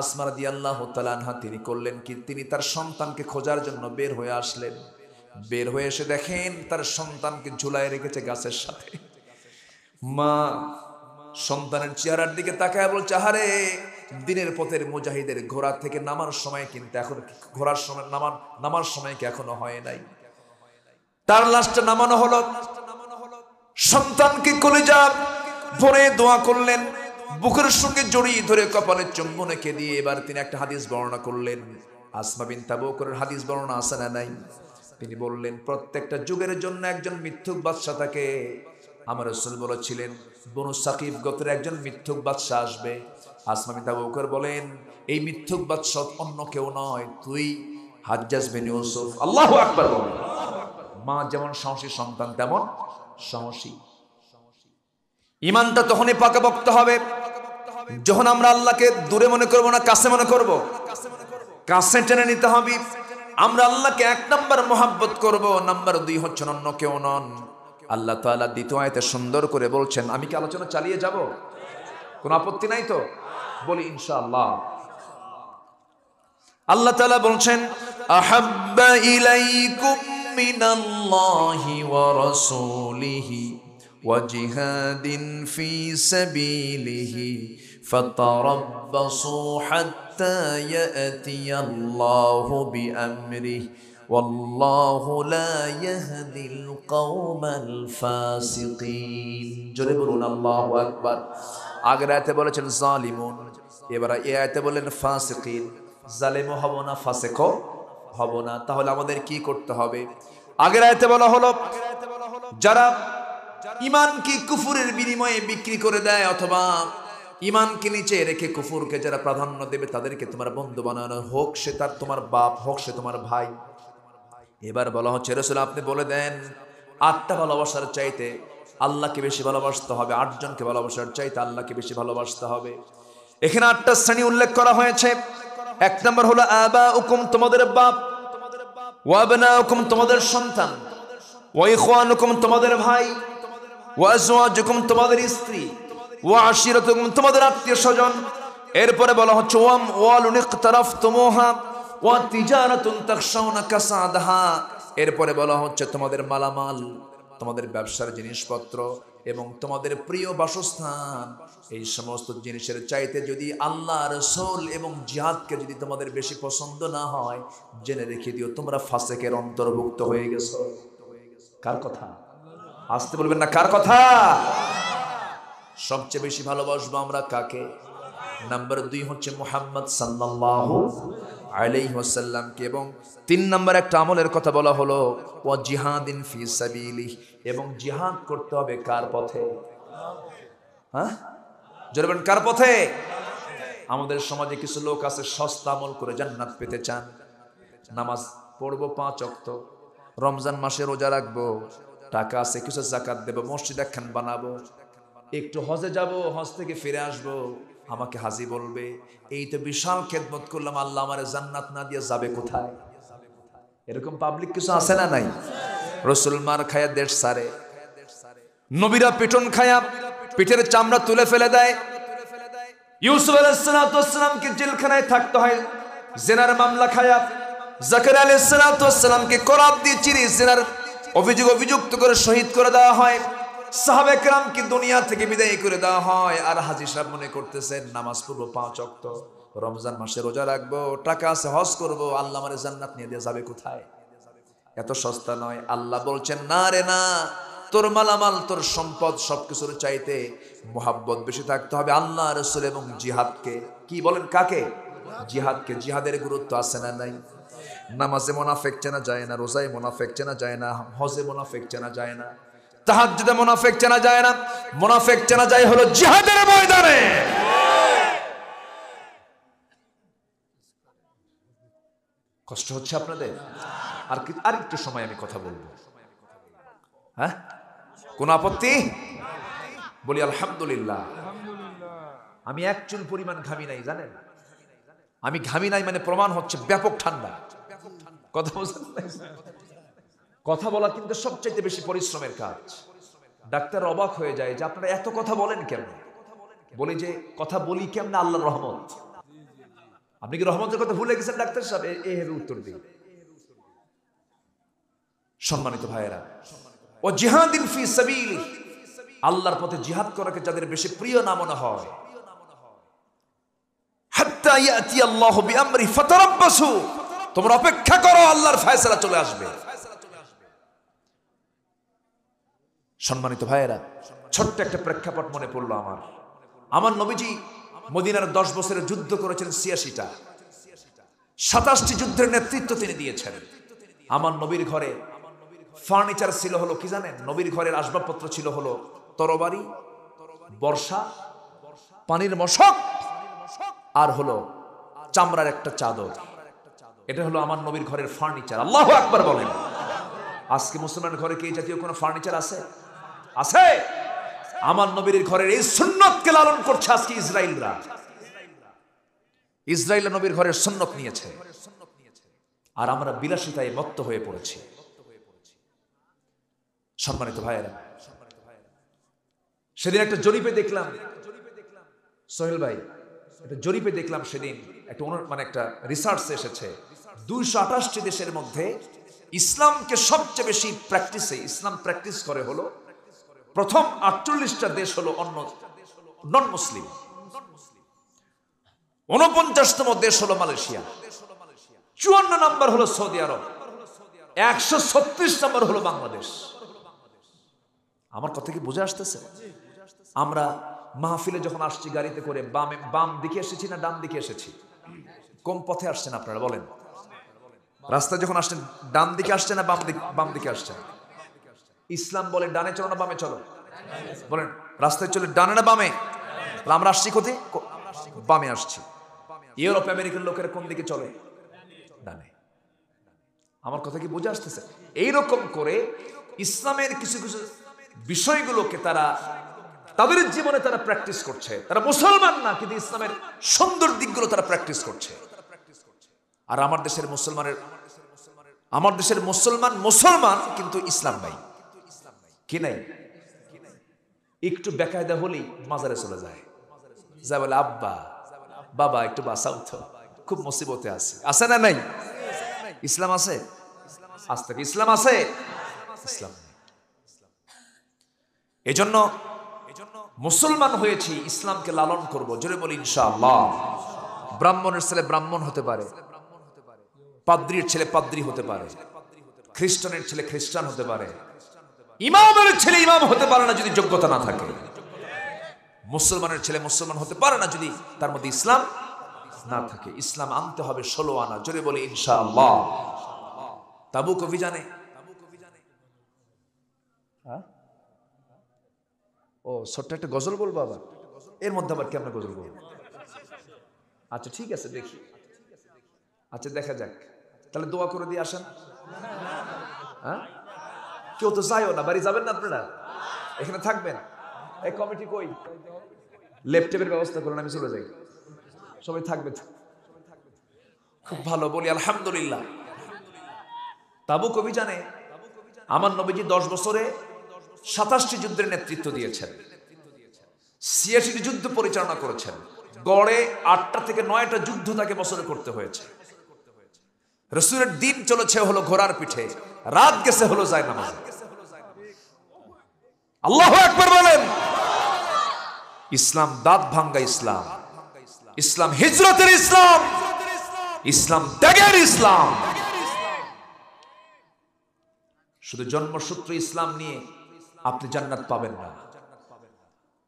আসমা রাদিয়াল্লাহু তাআলা আনহা তিনি করলেন কি, তিনি তার সন্তানকে খোঁজার জন্য বের হয়ে আসলেন। বের হয়ে এসে দেখেন তার সন্তানকে ঝুলায় রেখেছে গাছের সাথে। মা সন্তানের চেহারার দিকে তাকায় বলছে, আহারে দিনের পথের মুজাহিদের ঘোড়া থেকে নামার সময় কিন্তু এখন, ঘোড়ার সময় নামার সময় কি এখনো হয় নাই। তার লাশটা নামানো হলো, সন্তানকে কলিজা ভরে দোয়া করলেন, বুকের সঙ্গে জড়িয়ে ধরে কপালে চুম্বন এঁকে দিয়ে এবার তিনি একটা হাদিস বর্ণনা করলেন। আসমা বিনতে আবু বকরের হাদিস বর্ণনা আছে না নাই? তিনি বললেন, প্রত্যেকটা যুগের জন্য একজন মিথ্যুক বাদশা থাকে। আমার রাসূল বলেছিলেন, বনু সাকিব গোত্রের একজন মিথ্যুক বাদশা আসবে। আসমা বিনতে আবু বকর বলেন, এই মিথ্যুক বাদশা অন্য কেউ নয়, তুই হাজ্জাজ বিন ইউসুফ। আল্লাহু আকবার বলেন। মা যেমন সাহসী, সন্তান তেমন সাহসী। ঈমানটা তখনই পাকাপোক্ত হবে যখন আমরা আল্লাহকে দূরে মনে করব না, কাছে মনে করব। কাছে টেনে নিতে হবে। আমরা আল্লাহকে 1 নম্বর মহব্বত করব, নাম্বার 2 হচ্ছে অন্য কেউ নন। আল্লাহ তাআলা দ্বিতীয় আয়াতে সুন্দর করে বলছেন, আমি কি আলোচনা চালিয়ে যাব? কোনো আপত্তি নাই তো? বলি ইনশাআল্লাহ। আল্লাহ তাআলা বলছেন, আহাব্বা ইলাইকুম মিনাল্লাহি ওয়া রাসূলিহি ওয়া জিহাদিন ফি সাবিলিহি ফাতারাব্বাসু হাত্তা ইয়াতিয়াল্লাহু বিআমরিহি ওয়াল্লাহু লা ইয়াহদিল কওমাল ফাসিকিন। জোরে বলুন আল্লাহু আকবার। আগের আয়াতে বলেছেন জালিমুন, এবার এই আয়াতে বললেন ফাসিকিন। জালিমও হব না, ফাসিকও হব না। তাহলে আমাদের কি করতে হবে? আগের আয়াতে বলা হলো, যারা ঈমানকে কুফরের বিনিময়ে বিক্রি করে দেয়, অথবা ঈমানকে নিচে রেখে কুফরকে যারা প্রাধান্য দেবে, তাদেরকে তোমার বন্ধু বানানো, হোক সে তার তোমার বাপ, হোক সে তোমার ভাই। এবার বলা হচ্ছে, রাসূল আপনি বলে দেন, 8টা ভালোবাসার চাইতে আল্লাহকে বেশি ভালোবাসতে হবে, 8 জনকে ভালোবাসার চাইতে আল্লাহকে বেশি ভালোবাসতে হবে। এখানে 8টা শ্রেণী উল্লেখ করা হয়েছে। 1 নম্বর হলো আবাউকুম, তোমাদের বাপ, ওয়া আবনাউকুম, তোমাদের সন্তান, ওয়া ইখওয়ানুকুম, তোমাদের ভাই, ওয়া আজওয়াজুকুম, তোমাদের স্ত্রী, ওয়া আশিরাতুকুম, তোমাদের আত্মীয় স্বজন। এরপরে বলা হচ্ছে ওয়ালুন ইকতারাফতুমুহা ওয়া তিজারাতুন তাখশাউনা কাসাদাহা। এরপরে বলা হচ্ছে তোমাদের মালামাল, তোমাদের ব্যবসার জিনিসপত্র এবং তোমাদের প্রিয় বাসস্থান। এই সমস্ত জিনিসের চাইতে যদি আল্লাহ, রাসূল এবং জিহাদকে যদি তোমাদের বেশি পছন্দ না হয়, জেনে রেখে দিও তোমরা ফাসিকের অন্তর্ভুক্ত হয়ে গেছো। কার কথা? আসতে বলবেন না, কার কথা? সবচেয়ে বেশি ভালোবাসবো আমরা কাকে? নাম্বার 2 হচ্ছে মুহাম্মদ সাল্লাল্লাহু আলাইহি ওয়াসাল্লামকে। এবং 3 নম্বর একটা আমলের কথা বলা হলো, ওয়া জিহাদিন ফি সাবিলিহি, এবং জিহাদ করতে হবে কার পথে? হ্যাঁ জোরে বলেন, কার পথে? আমাদের সমাজে কিছু লোক আছে সস্তা আমল করে জান্নাত পেতে চান। নামাজ পড়বো 5 ওয়াক্ত, রমজান মাসে রোজা রাখবো, টাকা আছে কিছু যাকাত দেব, মসজিদ একখান বানাবো, একটু হজে যাব, হজ থেকে ফিরে আসবো, আমাকে হাজি বলবে। এই তো বিশাল খেদমত করলাম, আল্লাহ আমারে জান্নাত না দিয়ে যাবে কোথায়? এরকম পাবলিক কিছু আছে না নাই? রসুল মার খায়া দেশ সারে, নবীরা পিটন খায়া পিঠের চামড়া তুলে ফেলে দেয়। ইউসুফ আলাইহিস সালামকে জেলখানায় থাকতে হয় জিনার মামলা খায়া। জাকারিয়া আলাইহিস সালামকে করাত দিয়ে চিরে জিনার অভিযুক্ত করে শহীদ করে দেওয়া হয়। সাহাবে কেরামকে দুনিয়া থেকে বিদায় করে দেওয়া হয়। আর হাজী সাহেব মনে করতেছেন নামাজ পড়বো 5 ওয়াক্ত, রমজান মাসে রোজা রাখবো, টাকা আছে হজ করবো, আল্লাহ আমারে জান্নাত নিয়ে দিয়ে যাবে কোথায়? এত সস্তা নয়। আল্লাহ বলছেন না রে না, তোর মালামাল তোর সম্পদ সবকিছুর চাইতে মুহাব্বত বেশি থাকতে হবে আল্লাহ রাসূল এবং জিহাদকে। কি বলেন কাকে? জিহাদকে। জিহাদের গুরুত্ব আছে না নাই? নামাজে মুনাফিক চেনা যায় না, রোজায় মুনাফিক চেনা যায় না, হজে মুনাফিক চেনা যায় না, তাহাজ্জুদে মুনাফিক চেনা যায় না। মুনাফিক চেনা যায় হলো জিহাদের ময়দানে। কষ্ট হচ্ছে আপনাদের? আর একটু সময় আমি কথা বলবো, হ্যাঁ? কোন আপত্তি? বলি আলহামদুলিল্লাহ। আমি এক চুল পরিমাণ ঘামি নাই, জানেন? আমি ঘামি নাই মানে প্রমাণ হচ্ছে ব্যাপক ঠান্ডা। কথা বুঝলেন? কথা বলা কিন্তু সবচাইতে বেশি পরিশ্রমের কাজ। ডাক্তার অবাক হয়ে যায় যে আপনারা এত কথা বলেন কেন? বলি যে কথা বলি কেমন? আল্লাহর রহমত। আপনি কি রহমতের কথা ভুলে গেছেন ডাক্তার সাহেব? এই হেবে উত্তর দিন। সম্মানিত ভাইয়েরা, ও জিহাদিন ফি সাবিলি, আল্লাহর পথে জিহাদ করাকে যাদের বেশি প্রিয় না মনে হয়, হাত্তা ইয়াতি আল্লাহু বিআমরি ফাতারাব্বাসু, তোমরা অপেক্ষা করো, আল্লাহর ফয়সালা চলে আসবে। সম্মানিত ভাইয়েরা, ছোট্ট একটা প্রেক্ষাপট মনে পড়লো আমার নবীজি মদিনার 10 বছরের যুদ্ধ করেছেন 86টা, 27টি যুদ্ধের নেতৃত্ব তিনি দিয়েছেন। আমার নবীর ঘরে ফার্নিচার ছিল হলো কি জানেন? নবীর ঘরের আসবাবপত্র ছিল হলো তরবারি, বর্ষা, পানির মশক, আর হলো চামড়ার একটা চাদর। এটা হলো আমার নবীর ঘরের ফার্নিচার। আল্লাহু আকবার বলেন। আজকে মুসলমানের ঘরে কি এই জাতীয় কোনো ফার্নিচার আছে? আছে? আমার নবীর ঘরের এই সুন্নতকে লালন করছে আজকে ইসরায়েলরা। ইসরায়েল নবীর ঘরের সুন্নত নিয়েছে, আর আমরা বিলাসিতায় মত্ত হয়ে পড়েছি। সম্মানিত ভাইয়েরা, সেদিন একটা জরিপে দেখলাম, সোহেল ভাই, একটা জরিপে দেখলাম সেদিন, একটা রিসার্চ এসেছে 228টি দেশের মধ্যে ইসলামকে সবচেয়ে বেশি ইসলাম প্র্যাকটিস করে হলো প্রথম 48টা দেশ হলো অন্য নন মুসলিম। 49তম দেশ হলো মালয়েশিয়া, 54 নম্বর হলো সৌদি আরব, 136 নম্বর হলো বাংলাদেশ। আমার কথা কি বুঝে আসতেছে? আমরা মাহফিলে যখন আসছি গাড়িতে করে বাম দিকে এসেছি না ডান দিকে এসেছি? কোন পথে আসছেন আপনারা বলেন? রাস্তায় যখন আসছেন ডান দিকে আসছেন না বাম দিকে আসছেন? ইসলাম বলে ডানে চলো না বামে চলো? বলেন রাস্তায় চলে ডানে না বামে? আমরা আসছি কোথায়? বামে আসছি। ইউরোপ আমেরিকান লোকেরা কোন দিকে চলে? ডানে। আমার কথা কি বুঝে আসতেছে? এইরকম করে ইসলামের কিছু কিছু বিষয়গুলোকে তারা তাদের জীবনে তারা প্র্যাকটিস করছে। তারা মুসলমান না, কিন্তু ইসলামের সুন্দর দিকগুলো তারা প্র্যাকটিস করছে। আর আমার দেশের মুসলমান কিন্তু ইসলাম নাই। কি নাই? একটু বেকায়দা হলেই মাজারে চলে যায়, যা বলে আব্বা বাবা একটু বাঁচাও তো, খুব মুসিবতে আছে না নাই? ইসলাম আছে? আজ থেকে ইসলাম আছে? ইসলাম। এজন্য মুসলমান হয়েছি, ইসলামকে লালন করব। জোরে বলি ইনশাআল্লাহ। ব্রাহ্মণের ছেলে ব্রাহ্মণ হতে পারে, পাদ্রীর ছেলে পাদ্রী হতে পারে, খ্রিস্টানের ছেলে খ্রিস্টান হতে পারে, ইমামের ছেলে ইমাম হতে পারে না যদি যোগ্যতা না থাকে। মুসলমানের ছেলে মুসলমান হতে পারে না যদি তার মধ্যে ইসলাম না থাকে। ইসলাম আনতে হবে 16 আনা। জোরে বলি ইনশাআল্লাহ। তাবুক অভিযানে ছোট্ট একটা গজল বলবো আবার? এর মধ্যে আবার কেমন গজল বলবো? আচ্ছা ঠিক আছে, দেখি। আচ্ছা দেখা যাক, তাহলে দোয়া করে দিয়ে আসেন। হ্যাঁ, কেউ তো যাইও না, বাড়ি যাবেন না আপনারা, এখানে থাকবেন। এই কমিটি কই, ল্যাপটপের ব্যবস্থা করুন, আমি চলে যাই, সবাই থাকবে তো। খুব ভালো, বলি আলহামদুলিল্লাহ। তাবুক অভিযানে আমার নবীজি 10 বছরে 27টি যুদ্ধের নেতৃত্ব দিয়েছেন, 86টি যুদ্ধ পরিচালনা করেছেন। গড়ে 8টা থেকে 9টা যুদ্ধ তাকে বছরে করতে হয়েছে। রাসূলের দিন চলেছে হলো ঘোড়ার পিঠে, রাত গেছে হলো জায়নামাজে। আল্লাহু আকবার বলেন। ইসলাম দাঁত ভাঙ্গা ইসলাম, ইসলাম হিজরতের ইসলাম, ইসলাম ত্যাগের ইসলাম। শুধু জন্মসূত্র ইসলাম নিয়ে আপনি জান্নাত পাবেন না।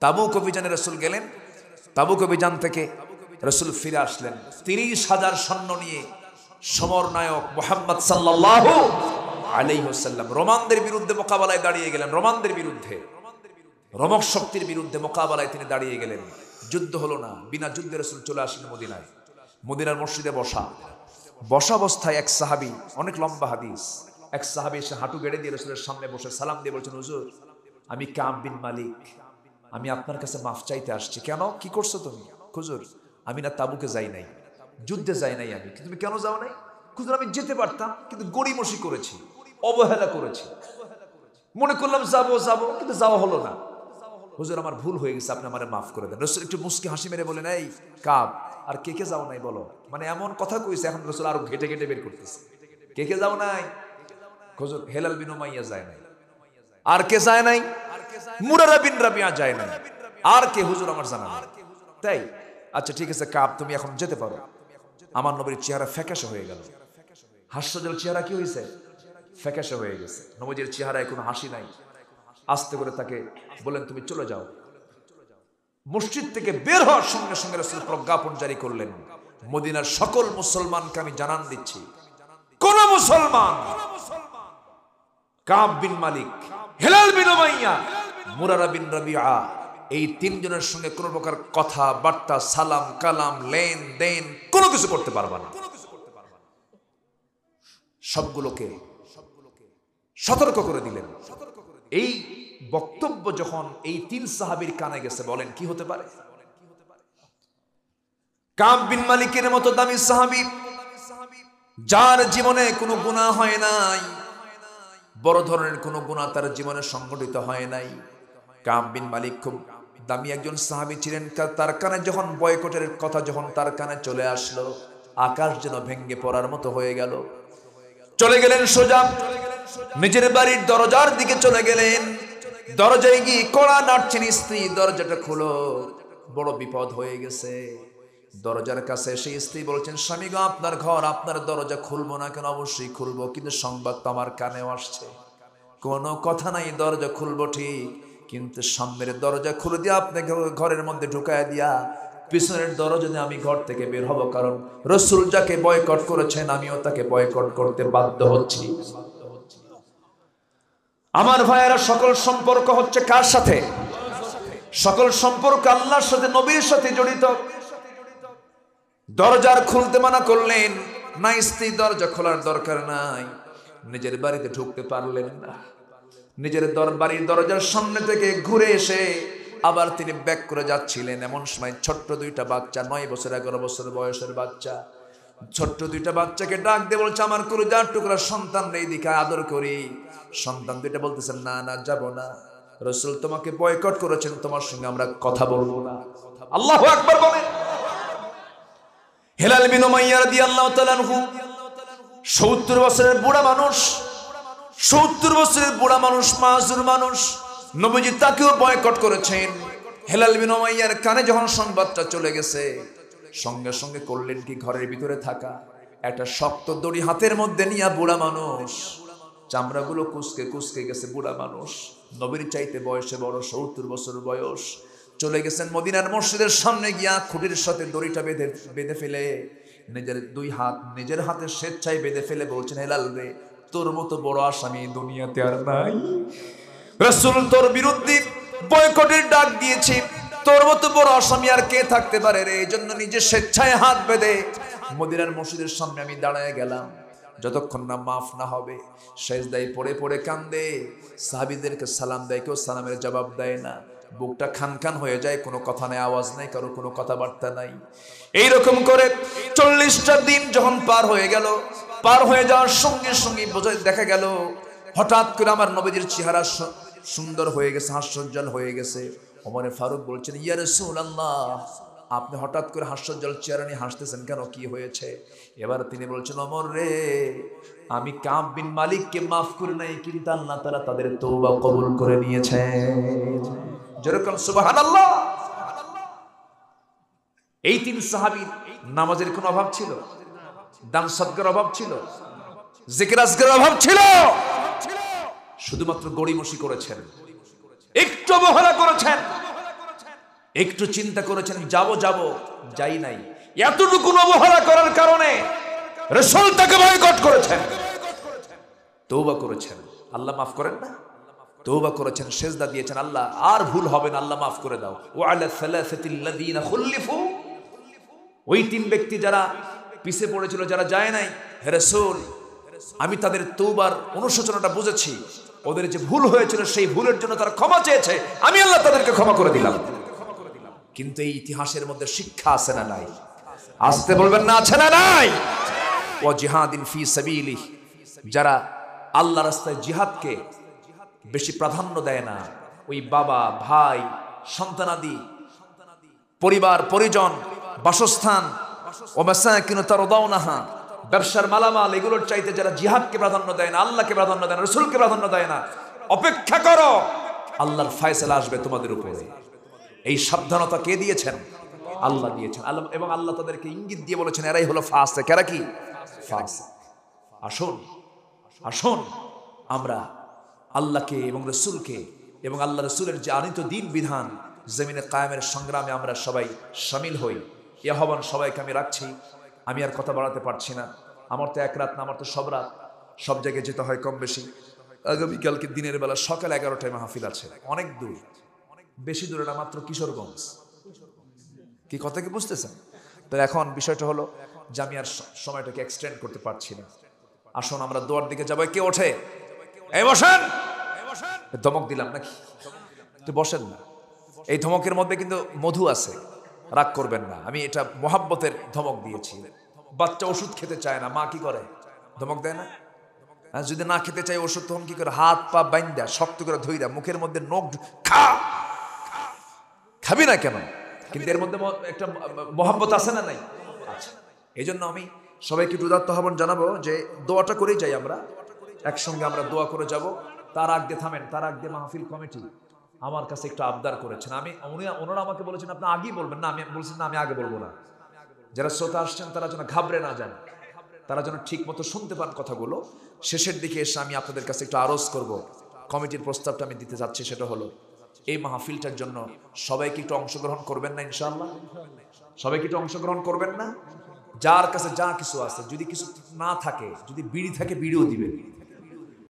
তাবুক অভিযানে রাসূল গেলেন, তাবুক অভিযান থেকে রাসূল ফিরে আসলেন 30,000 সৈন্য নিয়ে। সমরনায়ক মুহাম্মদ সাল্লাল্লাহু আলাইহি ওয়াসাল্লাম রোমানদের বিরুদ্ধে মোকাবেলায় দাঁড়িয়ে গেলেন। রোমানদের বিরুদ্ধে, রোমক শক্তির বিরুদ্ধে মোকাবেলায় তিনি দাঁড়িয়ে গেলেন। যুদ্ধ হলো না, বিনা যুদ্ধে রাসূল চলে আসলেন মদিনায়। মদিনার মসজিদে বসা অবস্থায় এক সাহাবী, অনেক লম্বা হাদিস, এক সাহাবী এসে হাঁটু গেড়ে দিয়ে রাসূলের সামনে বসে সালাম দিয়ে বলছেন, হুজুর আমি কাব বিন মালিক, আমি আপনার কাছে মাফ চাইতে আসছি। কেন, কি করছো তুমি? হুজুর আমি না তাবুকে যাই নাই, যুদ্ধে যাই নাই আমি। তুমি কেন যাও নাই? হুজুর আমি যেতে পারতাম, কিন্তু গড়িমসি করেছি, অবহেলা করেছি, মনে করলাম যাবো, কিন্তু যাওয়া হলো না। হুজুর আমার ভুল হয়ে গেছে, আপনি আমারে মাফ করে দেন। রাসূল একটু মুস্কি হাসি মেরে বলেন, এই কাব, আর কে কে যাও নাই বলো। মানে এমন কথা কইছে, এখন রাসূল আরো ঘেটে ঘেটে বের করতেছে, কে কে যাও নাই? হুজুর হেলাল বিন উমাইয়া যায় নাই। আর কে যায় নাই? মুরারা বিন রাবিয়া যায় নাই। আর কে? হুজুর আমার জানা নেই। তাই আচ্ছা ঠিক আছে কাব, তুমি এখন যেতে পারো। আমার নবীর চেহারা ফ্যাকাশে হয়ে গেল। হাস্যজল চেহারা কি হয়েছে? ফ্যাকাশে হয়ে গেছে। নবীর চেহারায় কোনো হাসি নাই। আস্তে করে তাকে বলেন, তুমি চলে যাও। মসজিদ থেকে বের হওয়ার সঙ্গে সঙ্গে রাসূল প্রজ্ঞাপন জারি করলেন, মদিনার সকল মুসলমানকে আমি জানান দিচ্ছি, কোন মুসলমান কাব বিন মালিক, হেলাল বিন উমাইয়া, মুরারা বিন রাবিয়া, এই তিনজনের সঙ্গে কোনো প্রকার কথা বার্তা, সালাম কালাম, লেন দেন কোনো কিছু করতে পারবা না। সবগুলোকে সতর্ক করে দিলেন। এই বক্তব্য যখন এই 3 সাহাবীর কানে গেছে, বলেন কি হতে পারে? কাব বিন মালিকের মতো দামি সাহাবী, যার জীবনে কোনো গুনাহ হয় নাই, বড় ধরনের কোনো গুনাহ তার জীবনে সংঘটিত হয় নাই। কাব বিন মালিক খুব দামি একজন সাহাবী ছিলেন। তার কানে যখন বয়কটের কথা যখন তার কানে চলে আসলো, আকাশ যেন ভেঙে পড়ার মতো হয়ে গেল। চলে গেলেন সোজা নিজের বাড়ির দরজার দিকে চলে গেলেন। দরজায় গিয়ে কড়া নাড়ছেন স্ত্রী, দরজাটা খুলো, বড় বিপদ হয়ে গেছে। দরজার কাছে সেই স্ত্রী বলছেন, স্বামী গো আপনার ঘর, আপনার দরজা খুলবো না কেন? অবশ্যই খুলবো, কিন্তু সংবাদ তো আমার কানেও আসছে। কোনো কথা নাই, দরজা খুলবো ঠিক, কিন্তু সামনের দরজা খুলে দিয়ে আপনাকে ঘরের মধ্যে ঢুকায় দিয়া পিছনের দরজা দিয়ে আমি ঘর থেকে বের হব, কারণ রাসূল যাকে বয়কট করেছেন আমিও তাকে বয়কট করতে বাধ্য হচ্ছি। আমার ভাইয়েরা, সকল সম্পর্ক হচ্ছে কার সাথে? সকল সম্পর্ক আল্লাহর সাথে, নবীর সাথে জড়িত। দরজার খুলতে মানা করলেন না, স্ত্রী দরজা খোলার দরকার নাই। নিজের বাড়িতে ঢুকতে পারলেন না। নিজের বাড়ির দরজার সামনে থেকে ঘুরে এসে আবার তিনি ব্যাক করে যাচ্ছিলেন। এমন সময় ছোট্ট 2টা বাচ্চা, 9 বছর 11 বছর বয়সের বাচ্চা, ছোট্ট 2টা বাচ্চাকে ডাক দিয়ে বলছে, আমার কলিজার টুকরা সন্তান রে, দিকে আদর করি। সন্তান 2টা বলতেছেন, না না যাব না, রাসূল তোমাকে বয়কট করেছেন, তোমার সঙ্গে আমরা কথা বলবো না। আল্লাহু আকবার বলেন। হেলাল বিন উমাইয়া রাদিয়াল্লাহু তাআলা আনহু 70 বছরের বুড়া মানুষ, 70 বছরের বুড়া মানুষ, মাযুর মানুষ। নবীজি তাকেও বয়কট করেছেন। হেলাল বিন উমাইয়ার কানে যখন সংবাদটা চলে গেছে, সঙ্গে সঙ্গে করলেন কি, ঘরের ভিতরে থাকা একটা শক্ত দড়ি হাতের মধ্যে নিয়ে, বুড়া মানুষ, চামড়াগুলো কুচকে কুচকে গেছে, বুড়া মানুষ, নবীর চাইতে বয়সে বড়, 70 বছর বয়স, চলে গেছেন মদিনার মসজিদের সামনে গিয়া খুঁটির সাথে দড়িটা বেঁধে ফেলে নিজের 2 হাত নিজের হাতে স্বেচ্ছায় বেঁধে ফেলে বলছেন, হেলাল রে, তোর মতো বড় আসামি দুনিয়াতে আর নাই। রাসূল তোর বিরুদ্ধে বয়কটের ডাক দিয়েছে, তোর মতো বড় আসামি আর কে থাকতে পারে রে। এই জন্য নিজে স্বেচ্ছায় হাত বেঁধে মদিনার মসজিদের সামনে আমি দাঁড়ায় গেলাম। যতক্ষণ না মাফ না হবে সেজদায় পড়ে পড়ে কান্দে, সাহাবীদেরকে সালাম দেয়, কেউ সালামের জবাব দেয় না। বুকটা খান খান হয়ে যায়, কোনো কথা নাই, আওয়াজ নাই, কারো কোনো কথাবার্তা নাই। এইরকম করে 40টা দিন যখন পার হয়ে গেল, পার হয়ে যাওয়ার সঙ্গে সঙ্গে দেখা গেল হঠাৎ করে আমার নবীজির চেহারা সুন্দর হয়ে গেছে, হাস্যোজ্জ্বল হয়ে গেছে। ওমর ফারুক বলছেন, ইয়া রাসূলুল্লাহ, আপনি হঠাৎ করে হাস্যোজ্জ্বল চেহারা নিয়ে হাসতেছেন কেন, কি হয়েছে? এবার তিনি বলছেন, ওমর রে, আমি কাব বিন মালিককে মাফ করে নাই, কিন্তু আল্লাহ তাআলা তাদের তওবা কবুল করে নিয়েছেন। যেরকম সুবহানাল্লাহ। এই 3 সাহাবীর নামাজের কোনো অভাব ছিল? দান সদকার অভাব ছিল? জিকির আজকারের অভাব ছিল? শুধুমাত্র গড়িমসি করেছেন, একটু অবহেলা করেছেন, একটু চিন্তা করেছেন যাব যাই নাই। এতটুকু অবহেলা করার কারণে রাসূল তাকে বয়কট করেছেন। তওবা করেছেন, আল্লাহ মাফ করেন না? তওবা করেছেন, সেজদা দিয়েছেন, আল্লাহ আর ভুল হবে না, আল্লাহ মাফ করে দাও। ওয়া আলা সালাসাতিল্লাযিনা খুল্লিফু, ওই 3 ব্যক্তি যারা পিছে পড়েছিল, যারা যায় নাই, হে রাসূল আমি তাদের তওবার অনুশোচনাটা বুঝেছি, ওদের যে ভুল হয়েছিল সেই ভুলের জন্য তারা ক্ষমা চেয়েছে, আমি আল্লাহ তাদেরকে ক্ষমা করে দিলাম। কিন্তু এই ইতিহাসের মধ্যে শিক্ষা আছে না নাই? আসতে বলবেন না, আছে না নাই? ওয়া জিহাদিন ফি সাবিলিহ, যারা আল্লাহ রাস্তায় জিহাদকে বেশি প্রাধান্য দেয় না, ওই বাবা ভাই সন্তানাদি পরিবার পরিজন বাসস্থান ও মাসাকিন তারদাউনাহা, ব্যবসার মালামাল, এগুলোর চাইতে যারা জিহাদকে প্রাধান্য দেয় না, আল্লাহকে প্রাধান্য দেয় না, রাসূলকে প্রাধান্য দেয় না, অপেক্ষা করো, আল্লাহর ফয়সালা আসবে তোমাদের উপরে। এই সাবধানতা কে দিয়েছেন? আল্লাহ দিয়েছেন। আল্লাহ, এবং আল্লাহ তাদেরকে ইঙ্গিত দিয়ে বলেছেন এরাই হলো ফাসিক। এরা কি? ফাসিক। আসুন আসুন আমরা আল্লাহকে এবং রাসূলকে এবং আল্লাহ রাসূলের যে আনিত দিন বিধান জমিনে কায়েমের সংগ্রামে আমরা সবাই শামিল হই। এ আহ্বান সবাইকে আমি রাখছি। আমি আর কথা বাড়াতে পারছি না। আমার তো এক রাত না, আমার তো সব রাত, সব জায়গায় যেতে হয় কম বেশি। আগামীকালকে দিনের বেলা সকাল 11টায় মাহফিল আছে, অনেক দূর, বেশি দূরে না, মাত্র কিশোরগঞ্জ। কি কথা কি বুঝতেছেন? তো এখন বিষয়টা হলো যে আমি আর সময়টাকে এক্সটেন্ড করতে পারছি না। আসুন আমরা দোয়ার দিকে যাবো। কে ওঠে? এই বসেন। ধমক দিলাম নাকি? একটু বসেন না। এই ধমকের মধ্যে কিন্তু মধু আছে, রাগ করবেন না। আমি এটা মোহাব্বতের ধমক দিয়েছি। বাচ্চা ওষুধ খেতে চায় না, মা কি করে? ধমক দেয় না? যদি না খেতে চাই ওষুধ, তখন কি করে? হাত পা বাইন্দা শক্ত করে ধইরা মুখের মধ্যে নখ খা, খাবি না কেন? কিন্তু এর মধ্যে একটা মোহাব্বত আছে না নাই? আচ্ছা, এই জন্য আমি সবাইকে একটু উদাত্ত আহ্বান জানাবো যে দোয়াটা করেই যাই আমরা, একসঙ্গে আমরা দোয়া করে যাব। তার আগে থামেন, তার আগে মাহফিল কমিটি আমার কাছে একটু আবদার করেছেন। ওনারা আমাকে বলেছেন আপনি আগেই বলবেন না, আমি বলছেন না আমি আগে বলবো না। যারা শ্রোতা আসছেন তারা যেন ঘাবড়ে না যান, তারা যেন ঠিক মতো শুনতে পান কথাগুলো। শেষের দিকে এসে আমি আপনাদের কাছে একটু আরজ করব। কমিটির প্রস্তাবটা আমি দিতে যাচ্ছি, সেটা হলো এই মাহফিলটার জন্য সবাইকে একটু অংশগ্রহণ করবেন না ইনশাআল্লাহ? সবাইকে একটু অংশগ্রহণ করবেন না? যার কাছে যা কিছু আছে, যদি কিছু না থাকে, যদি বিড়ি থাকে বিড়িও দিবেন।